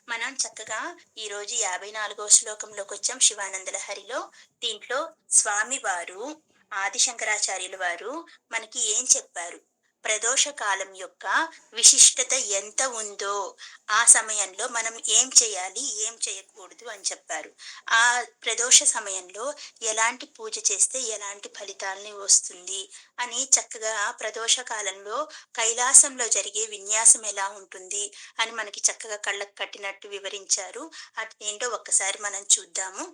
మనం చక్కగా ఈరోజు 54వ శ్లోకంలోకొచ్చాం శివానంద లహరిలో. దీంట్లో స్వామి వారు, ఆది శంకరాచార్యులు వారు మనకి ఏం చెప్పారు? ప్రదోష కాలం యొక్క విశిష్టత ఎంత ఉందో, ఆ సమయంలో మనం ఏం చేయాలి, ఏం చేయకూడదు అని చెప్పారు. ఆ ప్రదోష సమయంలో ఎలాంటి పూజ చేస్తే ఎలాంటి ఫలితాల్ని వస్తుంది అని చక్కగా ప్రదోష కాలంలో కైలాసంలో జరిగే విన్యాసం ఎలా ఉంటుంది అని మనకి చక్కగా కళ్ళకు కట్టినట్టు వివరించారు. అదేంటో ఒక్కసారి మనం చూద్దాము.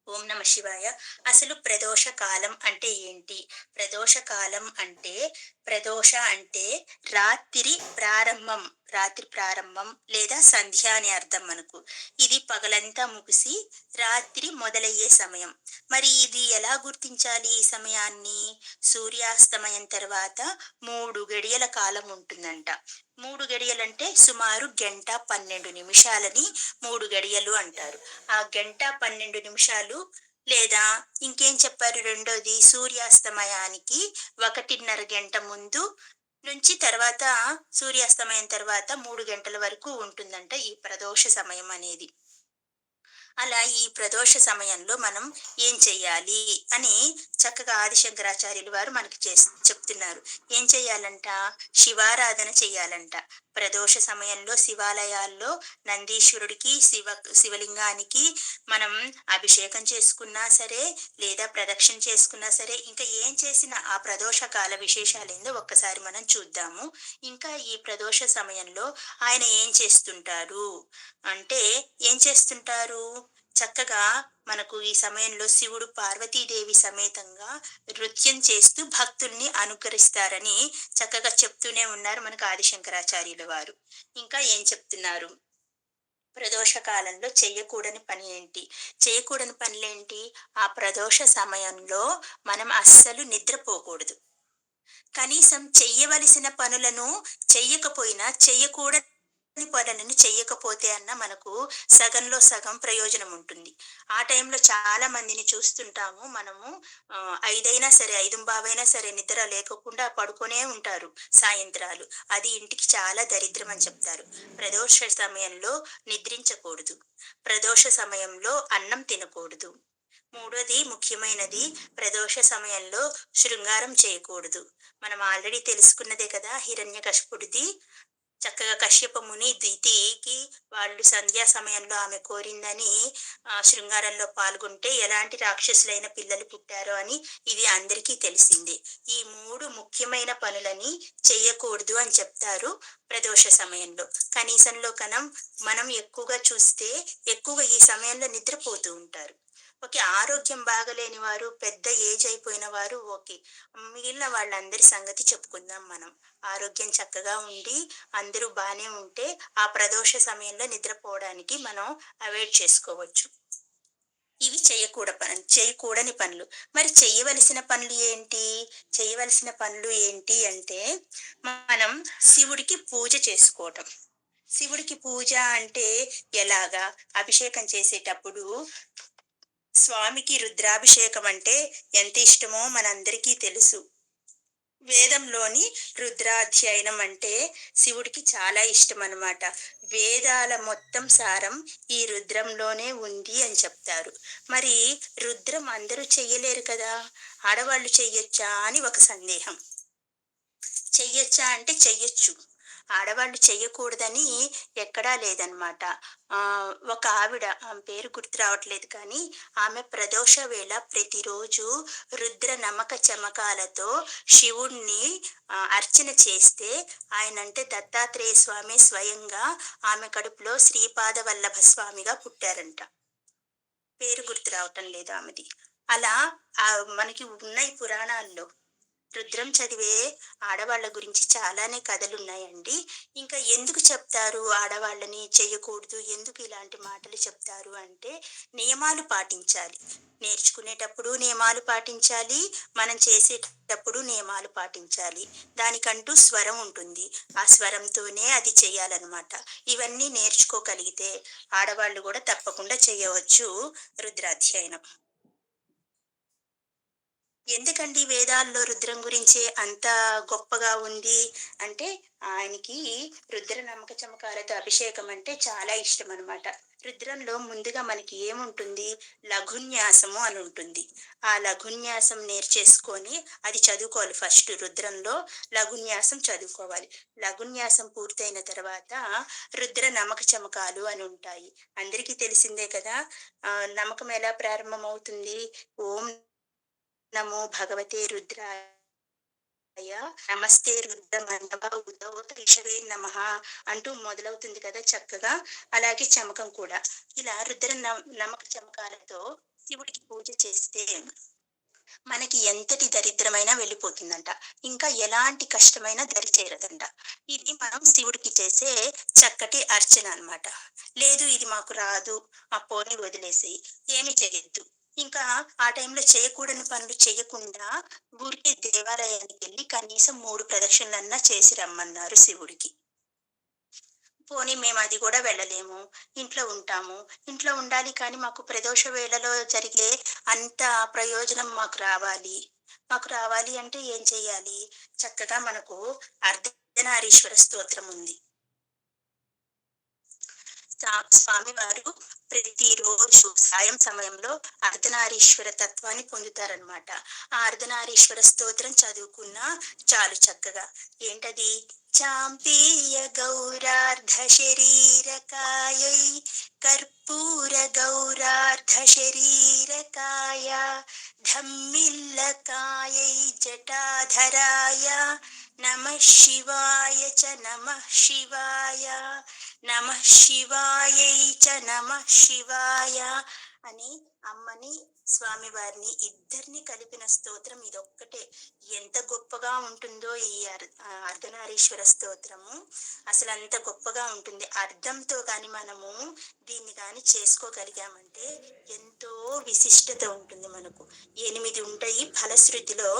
ఓం నమ శివాయ. అసలు ప్రదోష కాలం అంటే ఏంటి? ప్రదోష కాలం అంటే, ప్రదోష అంటే రాత్రి ప్రారంభం. రాత్రి ప్రారంభం లేదా సంధ్య అని అర్థం మనకు. ఇది పగలంతా ముగిసి రాత్రి మొదలయ్యే సమయం. మరి ఇది ఎలా గుర్తించాలి ఈ సమయాన్ని? సూర్యాస్తమయం తర్వాత 3 గడియల కాలం ఉంటుందంట. 3 గడియలంటే సుమారు గంట 12 నిమిషాలని 3 గడియలు అంటారు. ఆ గంట 12 నిమిషాలు లేదా ఇంకేం చెప్పారు రెండోది సూర్యాస్తమయానికి 1:30 గంట ముందు నుంచి తర్వాత సూర్యాస్తమయం తర్వాత 3 గంటల వరకు ఉంటుందంట ఈ ప్రదోష సమయం అనేది. అలా ఈ ప్రదోష సమయంలో మనం ఏం చెయ్యాలి అని చక్కగా ఆదిశంకరాచార్యులు వారు మనకి చెప్తున్నారు. ఏం చెయ్యాలంట? శివారాధన చెయ్యాలంట. ప్రదోష సమయంలో శివాలయాల్లో నందీశ్వరుడికి, శివలింగానికి మనం అభిషేకం చేసుకున్నా సరే, లేదా ప్రదక్షిణ చేసుకున్నా సరే, ఇంకా ఏం చేసినా ఆ ప్రదోష కాల విశేషాలేందో ఒక్కసారి మనం చూద్దాము. ఇంకా ఈ ప్రదోష సమయంలో ఆయన ఏం చేస్తుంటారు అంటే, ఏం చేస్తుంటారు? చక్కగా మనకు ఈ సమయంలో శివుడు పార్వతీదేవి సమేతంగా నృత్యం చేస్తూ భక్తుల్ని అనుకరిస్తారని చక్కగా చెప్తూనే ఉన్నారు మనకు ఆదిశంకరాచార్యుల వారు. ఇంకా ఏం చెప్తున్నారు? ప్రదోష కాలంలో చెయ్యకూడని పని ఏంటి? చేయకూడని పనులేంటి? ఆ ప్రదోష సమయంలో మనం అస్సలు నిద్రపోకూడదు. కనీసం చెయ్యవలసిన పనులను చెయ్యకపోయినా, చెయ్యకూడని పనులను చెయ్యకపోతే అన్న మనకు సగంలో సగం ప్రయోజనం ఉంటుంది. ఆ టైంలో చాలా మందిని చూస్తుంటాము మనము. 5 సరే, 5:15 సరే నిద్ర లేకోకుండా పడుకునే ఉంటారు సాయంత్రాలు. అది ఇంటికి చాలా దరిద్రం అని చెప్తారు. ప్రదోష సమయంలో నిద్రించకూడదు. ప్రదోష సమయంలో అన్నం తినకూడదు. మూడోది ముఖ్యమైనది, ప్రదోష సమయంలో శృంగారం చేయకూడదు. మనం ఆల్రెడీ తెలుసుకున్నదే కదా హిరణ్యకశిపుడిది. చక్కగా కశ్యప ముని దితికి వాళ్ళు సంధ్యా సమయంలో ఆమె కోరిందని శృంగారంలో పాల్గొంటే ఎలాంటి రాక్షసులైన పిల్లలు పుట్టారో అని ఇది అందరికీ తెలిసిందే. ఈ 3 ముఖ్యమైన పనులని చెయ్యకూడదు అని చెప్తారు ప్రదోష సమయంలో. కనీసంలో మనం ఎక్కువగా చూస్తే ఎక్కువగా ఈ సమయంలో నిద్రపోతూ ఉంటారు. ఓకే. ఆరోగ్యం బాగలేని వారు, పెద్ద ఏజ్ అయిపోయిన వారు ఓకే. మిగిలిన వాళ్ళందరి సంగతి చెప్పుకుందాం మనం. ఆరోగ్యం చక్కగా ఉండి, అందరూ బానే ఉంటే, ఆ ప్రదోష సమయంలో నిద్రపోవడానికి మనం అవాయిడ్ చేసుకోవచ్చు. ఇవి చేయకూడని పనులు. మరి చెయ్యవలసిన పనులు ఏంటి? చేయవలసిన పనులు ఏంటి అంటే, మనం శివుడికి పూజ చేసుకోవటం. శివుడికి పూజ అంటే ఎలాగా? అభిషేకం చేసేటప్పుడు స్వామికి రుద్రాభిషేకం అంటే ఎంత ఇష్టమో మనందరికీ తెలుసు. వేదంలోని రుద్రాధ్యయనం అంటే శివుడికి చాలా ఇష్టం అన్నమాట. వేదాల మొత్తం సారం ఈ రుద్రంలోనే ఉంది అని చెప్తారు. మరి రుద్రం అందరూ చెయ్యలేరు కదా! ఆడవాళ్ళు చెయ్యొచ్చా అని ఒక సందేహం. చెయ్యొచ్చా అంటే చెయ్యొచ్చు. ఆడవాళ్ళు చెయ్యకూడదని ఎక్కడా లేదనమాట. ఒక ఆవిడ, ఆమె పేరు గుర్తు రావట్లేదు కానీ, ఆమె ప్రదోష వేళ ప్రతిరోజు రుద్ర నమక చమకాలతో శివుణ్ణి అర్చన చేస్తే, ఆయనంటే దత్తాత్రేయ స్వామి స్వయంగా ఆమె కడుపులో శ్రీపాద వల్లభ స్వామిగా పుట్టారంట. పేరు గుర్తు రావటం లేదు ఆమెది. అలా మనకి ఉన్నాయి పురాణాల్లో. రుద్రం చదివే ఆడవాళ్ళ గురించి చాలానే కథలున్నాయండి. ఇంకా ఎందుకు చెప్తారు ఆడవాళ్ళని చెయ్యకూడదు, ఎందుకు ఇలాంటి మాటలు చెప్తారు అంటే, నియమాలు పాటించాలి. నేర్చుకునేటప్పుడు నియమాలు పాటించాలి, మనం చేసేటప్పుడు నియమాలు పాటించాలి. దానికంటూ స్వరం ఉంటుంది. ఆ స్వరంతోనే అది చెయ్యాలన్నమాట. ఇవన్నీ నేర్చుకోగలిగితే ఆడవాళ్ళు కూడా తప్పకుండా చేయవచ్చు రుద్రాధ్యయనం. ఎందుకండి వేదాల్లో రుద్రం గురించే అంత గొప్పగా ఉంది అంటే, ఆయనకి రుద్ర నమ్మక చమకాలతో అభిషేకం అంటే చాలా ఇష్టమనమాట. రుద్రంలో ముందుగా మనకి ఏముంటుంది? లఘున్యాసము అని ఉంటుంది. ఆ లఘున్యాసం నేర్చేసుకొని అది చదువుకోవాలి ఫస్ట్ రుద్రంలో లఘున్యాసం చదువుకోవాలి. లఘున్యాసం పూర్తయిన తర్వాత రుద్ర నమక చమకాలు అని ఉంటాయి. అందరికీ తెలిసిందే కదా! నమకం ఎలా ప్రారంభమవుతుంది? ఓం నమో భగవతే రుద్రాయ నమస్తే రుద్రమన్నవ ఉదోత ఋషవే నమః అంటూ మొదలవుతుంది కదా చక్కగా. అలాగే చమకం కూడా. ఇలా నమక చమకాలతో శివుడికి పూజ చేస్తే మనకి ఎంతటి దరిద్రమైనా వెళ్ళిపోతుందంట. ఇంకా ఎలాంటి కష్టమైనా దరిచేరదంట. ఇది మనం శివుడికి చేసే చక్కటి అర్చన అన్నమాట. లేదు ఇది మాకు రాదు, ఆ పోనీ వదిలేసేయి, ఏమి చేయొద్దు. ఇంకా ఆ టైంలో చేయకూడని పనులు చేయకుండా ఊరికే దేవాలయానికెళ్ళి కనీసం 3 ప్రదక్షిణలన్నా చేసి రమ్మన్నారు శివుడికి. పోనీ మేమది గూడా వెళ్ళలేము. ఇంట్లో ఉంటాము. ఇంట్లో ఉండాలి కానీ మాకు ప్రదోష వేళలో జరిగే అంత ప్రయోజనం మాకు రావాలి అంటే ఏం చెయ్యాలి? చక్కగా మనకు అర్ధనారీశ్వర స్తోత్రం ఉంది. స్వామివారు ప్రతిరోజు సాయం సమయంలో అర్ధనారీశ్వర తత్వాన్ని పొందుతారనమాట. ఆ అర్ధనారీశ్వర స్తోత్రం చదువుకున్నా చాలు చక్కగా. ఏంటది? చాంపేయ గౌరార్ధ శరీరకాయై కర్పూర గౌరార్ధ శరీరకాయ ధమ్మిల్లకాయై జటాధరాయ నమః శివాయ చ నమః శివాయ నమః శివాయై చ నమః శివాయ అని అమ్మని స్వామివారిని ఇద్దరిని కలిపిన స్తోత్రం ఇదొక్కటే. ఎంత గొప్పగా ఉంటుందో ఈ అర్ధనారీశ్వర స్తోత్రము. అసలు అంత గొప్పగా ఉంటుంది. అర్థంతో గాని మనము దీన్ని గాని చేసుకోగలిగామంటే ఎంతో విశిష్టత ఉంటుంది మనకు. 8 ఉంటాయి, ఫలశ్రుతిలో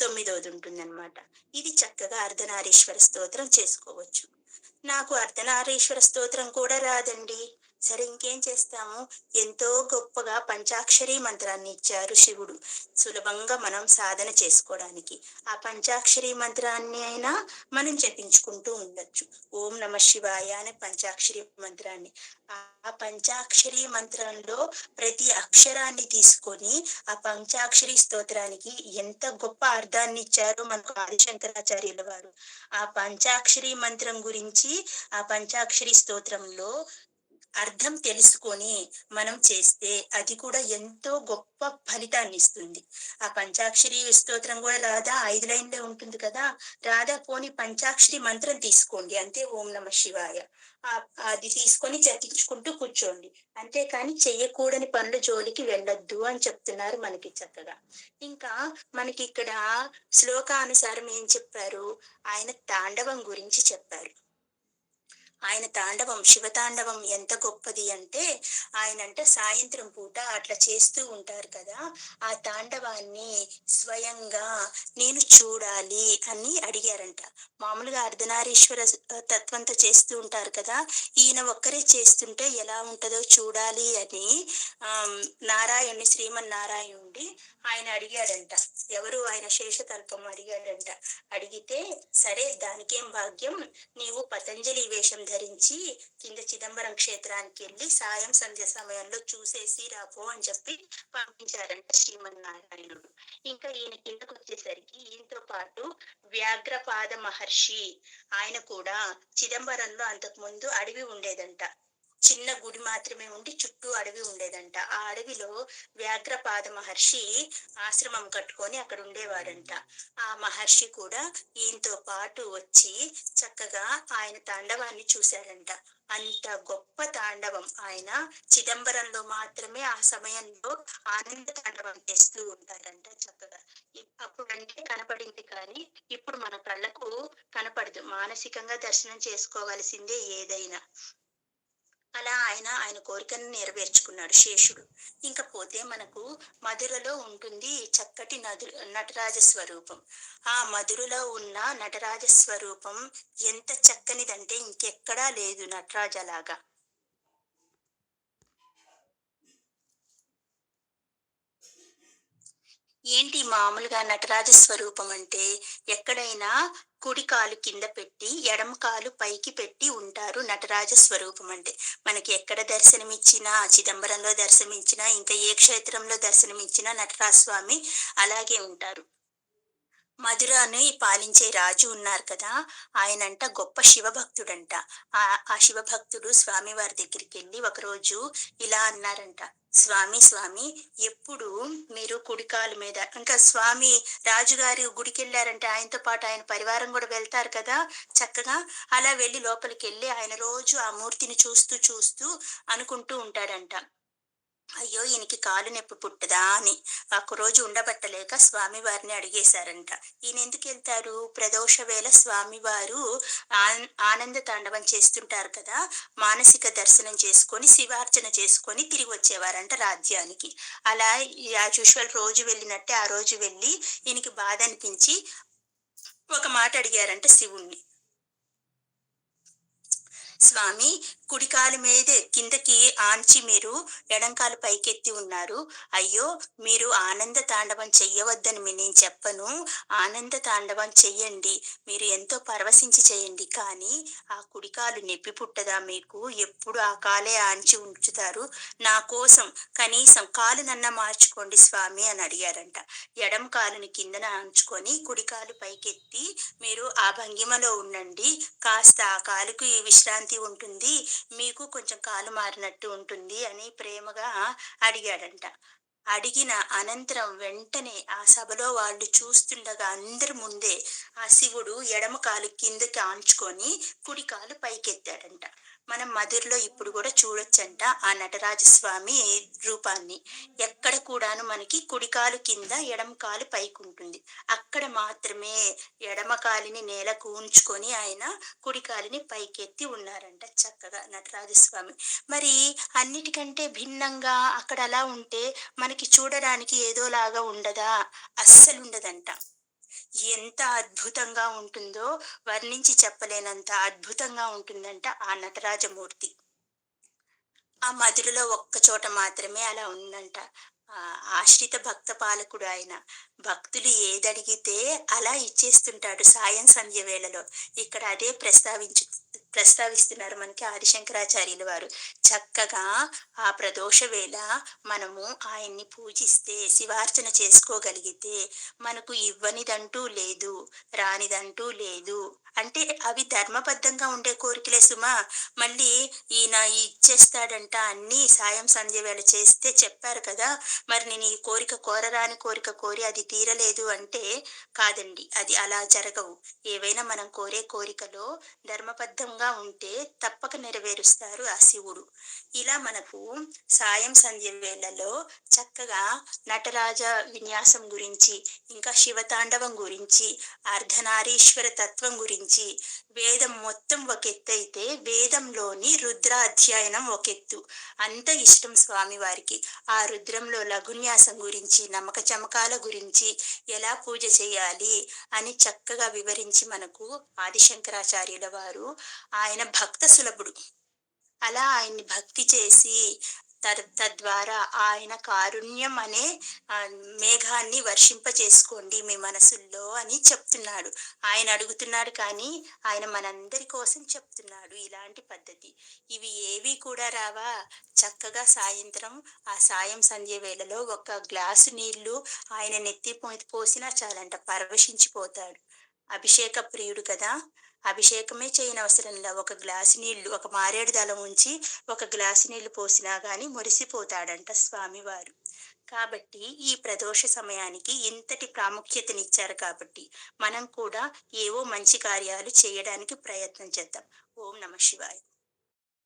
9వది ఉంటుందన్నమాట. ఇది చక్కగా అర్ధనారీశ్వర స్తోత్రం చేసుకోవచ్చు. నాకు అర్ధనారీశ్వర స్తోత్రం కూడా రాదండి. సరే ఇంకేం చేస్తాము? ఎంతో గొప్పగా పంచాక్షరీ మంత్రాన్ని ఇచ్చారు శివుడు. సులభంగా మనం సాధన చేసుకోవడానికి. ఆ పంచాక్షరీ మంత్రాన్ని అయినా మనం జపించుకుంటూ ఉండొచ్చు. ఓం నమ శివాయ అనే పంచాక్షరీ మంత్రాన్ని. ఆ పంచాక్షరీ మంత్రంలో ప్రతి అక్షరాన్ని తీసుకొని ఆ పంచాక్షరీ స్తోత్రానికి ఎంత గొప్ప అర్థాన్ని ఇచ్చారో మనకు ఆదిశంకరాచార్యుల వారు. ఆ పంచాక్షరి మంత్రం గురించి ఆ పంచాక్షరి స్తోత్రంలో అర్థం తెలుసుకొని మనం చేస్తే అది కూడా ఎంతో గొప్ప ఫలితాన్ని ఇస్తుంది. ఆ పంచాక్షరి స్తోత్రం కూడా రాదా 5 లైన్లే ఉంటుంది కదా! రాదా పోనీ పంచాక్షరి మంత్రం తీసుకోండి. అంతే ఓం నమ శివాయ. అది తీసుకొని జపించుకుంటూ కూర్చోండి. అంతేకాని చెయ్యకూడని పనుల జోలికి వెళ్ళొద్దు అని చెప్తున్నారు మనకి చక్కగా. ఇంకా మనకి ఇక్కడ శ్లోకానుసారం ఏం చెప్పారు? ఆయన తాండవం గురించి చెప్పారు. ఆయన తాండవం, శివతాండవం ఎంత గొప్పది అంటే, ఆయనంట సాయంత్రం పూట అట్లా చేస్తూ ఉంటారు కదా! ఆ తాండవాన్ని స్వయంగా నేను చూడాలి అని అడిగారంట. మామూలుగా అర్ధనారీశ్వర తత్వంతో చేస్తూ ఉంటారు కదా! ఈయన ఒక్కరే చేస్తుంటే ఎలా ఉంటదో చూడాలి అని శ్రీమన్నారాయణుడి ఆయన అడిగాడంట. ఎవరు? ఆయన శేషతల్పం అడిగాడంట. అడిగితే, సరే దానికేం భాగ్యం, నీవు పతంజలి వేషం ధరించి కింద చిదంబరం క్షేత్రానికి వెళ్ళి సాయం సంధ్య సమయంలో చూసేసి రాపో అని చెప్పి పంపించారంట శ్రీమన్నారాయణుడు. ఇంకా ఈయన కిందకు వచ్చేసరికి ఈయనతో పాటు వ్యాఘ్రపాద మహర్షి ఆయన కూడా చిదంబరంలో అంతకు ముందు అడవి ఉండేదంట. చిన్న గుడి మాత్రమే ఉండి చుట్టూ అడవి ఉండేదంట. ఆ అడవిలో వ్యాఘ్రపాద మహర్షి ఆశ్రమం కట్టుకొని అక్కడ ఉండేవాడంట. ఆ మహర్షి కూడా ఈయనతో పాటు వచ్చి చక్కగా ఆయన తాండవాన్ని చూశారంట. అంత గొప్ప తాండవం ఆయన చిదంబరంలో మాత్రమే ఆ సమయంలో ఆనంద తాండవం చేస్తూ ఉంటారంట చక్కగా. అప్పుడంటే కనపడింది కానీ ఇప్పుడు మన కళ్ళకు కనపడదు. మానసికంగా దర్శనం చేసుకోవలసిందే ఏదైనా. అలా ఆయన కోరికను నెరవేర్చుకున్నాడు శేషుడు. ఇంకా పోతే మనకు మధురలో ఉంటుంది చక్కటి నటరాజ స్వరూపం. ఆ మధురలో ఉన్న నటరాజ స్వరూపం ఎంత చక్కనిదంటే ఇంకెక్కడా లేదు నటరాజలాగా. ఏంటి మామూలుగా నటరాజ స్వరూపం అంటే ఎక్కడైనా కుడి కాలు కింద పెట్టి ఎడమ కాలు పైకి పెట్టి ఉంటారు నటరాజ స్వరూపం అంటే. మనకి ఎక్కడ దర్శనమిచ్చినా, చిదంబరంలో దర్శనమిచ్చినా, ఇంకా ఏ క్షేత్రంలో దర్శనమిచ్చినా నటరాజ స్వామి అలాగే ఉంటారు. మధురని పాలించే రాజు ఉన్నారు కదా! ఆయనంట గొప్ప శివభక్తుడంట. ఆ శివభక్తుడు స్వామివారి దగ్గరికెళ్ళి ఒకరోజు ఇలా అన్నారంట. "స్వామి, స్వామి ఎప్పుడు మీరు కుడికాలు మీద" ఇంకా స్వామి రాజుగారు గుడికెళ్లారంటే ఆయనతో పాటు ఆయన పరివారం గూడా వెళ్తారు కదా! చక్కగా. అలా వెళ్లి లోపలికెళ్ళి ఆయన రోజు ఆ మూర్తిని చూస్తూ, చూస్తూ అనుకుంటూ ఉంటాడంట. అయ్యో! ఈయనకి కాలు నొప్పి పుట్టదా అని. ఒక్కరోజు ఉండబట్టలేక స్వామివారిని అడిగేశారంట. ఈయనెందుకెళ్తారు? ప్రదోష వేళ స్వామివారు ఆనంద తాండవం చేస్తుంటారు కదా! మానసిక దర్శనం చేసుకొని, శివార్చన చేసుకొని తిరిగొచ్చేవారంట రాజ్యానికి. అలా యాజ్ యూజువల్ రోజు వెళ్ళినట్టే ఆ రోజు వెళ్ళి ఈయనకి బాధనిపించి ఒక మాట అడిగారంట శివుణ్ణి. స్వామి, కుడి కాలు మీదే కిందకి ఆంచి మీరు ఎడం కాలు పైకెత్తి ఉన్నారు. అయ్యో! మీరు ఆనంద తాండవం చెయ్యవద్దని నేను చెప్పను. ఆనంద తాండవం చెయ్యండి. మీరు ఎంతో పరవశించి చేయండి. కానీ ఆ కుడి కాలు నొప్పి పుట్టదా మీకు? ఎప్పుడు ఆ కాలే ఆంచి ఉంచుతారు. నా కోసం కనీసం కాలునన్నా మార్చుకోండి స్వామి అని అడిగారంట. ఎడమ కాలుని కిందన ఆంచుకొని కుడి కాలు పైకెత్తి మీరు ఆ భంగిమలో ఉండండి. కాస్త ఆ కాలుకి విశ్రాంతి ఉంటుంది. మీకు కొంచెం కాలు మారినట్టు ఉంటుంది అని ప్రేమగా అడిగాడంట. అడిగిన అనంతరం వెంటనే ఆ సభలో వాళ్ళు చూస్తుండగా అందరి ముందే ఆ శివుడు ఎడమ కాలు కిందకి ఆంచుకొని కుడి కాలు పైకెత్తాడంట. మనం మధురలో ఇప్పుడు కూడా చూడొచ్చంట ఆ నటరాజస్వామి రూపాన్ని. ఎక్కడ కూడాను మనకి కుడి కాలు కింద ఎడమ కాలు పైకుంటుంది. అక్కడ మాత్రమే ఎడమ కాలిని నేలకు ఉంచుకొని ఆయన కుడి కాలిని పైకెత్తి ఉన్నారంట చక్కగా నటరాజస్వామి. మరి అన్నిటికంటే భిన్నంగా అక్కడ అలా ఉంటే మనకి చూడడానికి ఏదోలాగా ఉండదా? అస్సలుండదంట. ఎంత అద్భుతంగా ఉంటుందో వర్ణించి చెప్పలేనంత అద్భుతంగా ఉంటుందంట ఆ నటరాజమూర్తి. ఆ మధురలో ఒక్క చోట మాత్రమే అలా ఉందంట. ఆశ్రిత భక్త పాలకుడు ఆయన. భక్తులు ఏదడిగితే అలా ఇచ్చేస్తుంటాడు సాయం సంధ్య వేళలో. ఇక్కడ అదే ప్రస్తావిస్తున్నారు మనకి ఆదిశంకరాచార్యులు వారు. చక్కగా ఆ ప్రదోష వేళ మనము ఆయన్ని పూజిస్తే, శివార్చన చేసుకోగలిగితే, మనకు ఇవ్వనిదంటూ లేదు, రానిదంటూ లేదు. అంటే అవి ధర్మబద్ధంగా ఉండే కోరికలే సుమా! మళ్ళీ ఈయన ఇచ్చేస్తాడంట అన్నీ సాయం సంధ్య వేళ చేస్తే చెప్పారు కదా! మరి నేను ఈ కోరిక కోరరాని కోరిక కోరి అది తీరలేదు అంటే కాదండి. అది అలా జరగవు. ఏవైనా మనం కోరే కోరికలో ధర్మబద్ధంగా ఉంటే తప్పక నెరవేరుస్తారు ఆ శివుడు. ఇలా మనకు సాయం సంధ్య వేళలో చక్కగా నటరాజ విన్యాసం గురించి, ఇంకా శివతాండవం గురించి, అర్ధనారీశ్వర తత్వం గురించి, వేదం మొత్తం ఒక ఎత్తైతే వేదంలోని రుద్ర అధ్యయనం ఒక ఎత్తు. అంత ఇష్టం స్వామివారికి. ఆ రుద్రంలో లఘున్యాసం గురించి, నమక చమకాల గురించి, ఎలా పూజ చేయాలి అని చక్కగా వివరించి మనకు ఆదిశంకరాచార్యుల వారు ఆయన భక్త సులభుడు. అలా ఆయన్ని భక్తి చేసి తద్వారా ఆయన కారుణ్యం అనే మేఘాన్ని వర్షింపచేసుకోండి మీ మనసుల్లో అని చెప్తున్నాడు. ఆయన అడుగుతున్నాడు కానీ ఆయన మనందరి కోసం చెప్తున్నాడు ఇలాంటి పద్ధతి. ఇవి ఏవి కూడా రావా? చక్కగా సాయంత్రం ఆ సాయం సంధ్య వేళలో ఒక గ్లాసు నీళ్లు ఆయన నెత్తి పోసినా చాలంట పరవశించిపోతాడు. అభిషేక ప్రియుడు కదా! అభిషేకమే చేయనవసరంలా ఒక గ్లాసు నీళ్లు, ఒక మారేడు దళం ఉంచి, ఒక గ్లాసు నీళ్లు పోసినా గాని మురిసిపోతాడంట స్వామివారు. కాబట్టి ఈ ప్రదోష సమయానికి ఇంతటి ప్రాముఖ్యతనిచ్చారు కాబట్టి, మనం కూడా ఏవో మంచి కార్యాలు చేయడానికి ప్రయత్నం చేద్దాం. ఓం నమః శివాయ.